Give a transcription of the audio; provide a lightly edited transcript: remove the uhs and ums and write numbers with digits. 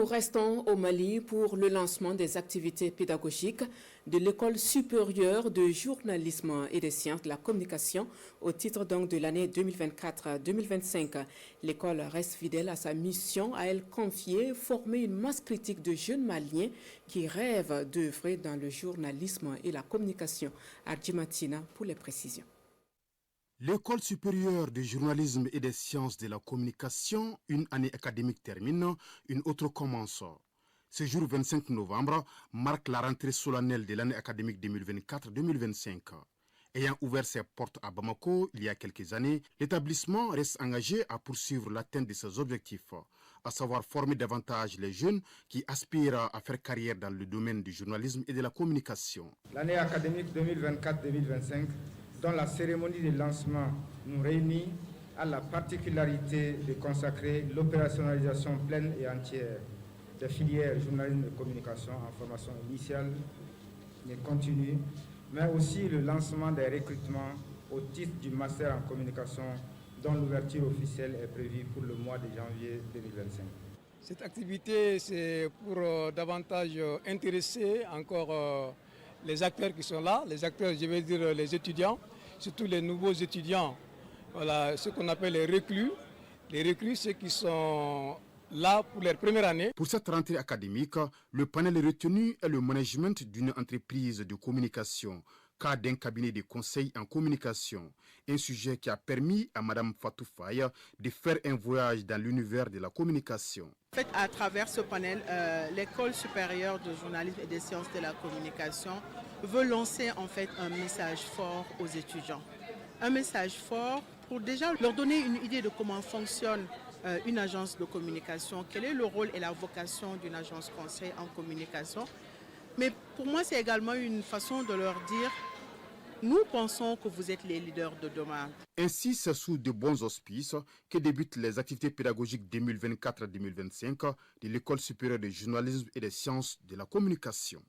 Nous restons au Mali pour le lancement des activités pédagogiques de l'École supérieure de journalisme et des sciences de la communication au titre donc de l'année 2024-2025. L'école reste fidèle à sa mission, à elle confier, former une masse critique de jeunes Maliens qui rêvent d'œuvrer dans le journalisme et la communication. Arjimatina pour les précisions. L'École supérieure de journalisme et des sciences de la communication, une année académique termine, une autre commence. Ce jour 25 novembre marque la rentrée solennelle de l'année académique 2024-2025. Ayant ouvert ses portes à Bamako il y a quelques années, l'établissement reste engagé à poursuivre l'atteinte de ses objectifs, à savoir former davantage les jeunes qui aspirent à faire carrière dans le domaine du journalisme et de la communication. L'année académique 2024-2025, dont la cérémonie de lancement nous réunit, a la particularité de consacrer l'opérationnalisation pleine et entière des filières journalisme et communication en formation initiale et continue, mais aussi le lancement des recrutements au titre du master en communication dont l'ouverture officielle est prévue pour le mois de janvier 2025. Cette activité, c'est pour davantage intéresser encore les acteurs qui sont là, les acteurs, je vais dire les étudiants, surtout les nouveaux étudiants, voilà, ce qu'on appelle les recrues. Les recrues, ceux qui sont là pour leur première année. Pour cette rentrée académique, le panel retenu est le management d'une entreprise de communication, cas d'un cabinet de conseil en communication. Un sujet qui a permis à Mme Fatou Faye de faire un voyage dans l'univers de la communication. En fait, à travers ce panel, l'École supérieure de journalisme et des sciences de la communication veut lancer en fait un message fort aux étudiants. Un message fort pour déjà leur donner une idée de comment fonctionne une agence de communication, quel est le rôle et la vocation d'une agence conseil en communication. Mais pour moi, c'est également une façon de leur dire « Nous pensons que vous êtes les leaders de demain ». Ainsi, c'est sous de bons auspices que débutent les activités pédagogiques 2024-2025 de l'École supérieure de journalisme et des sciences de la communication.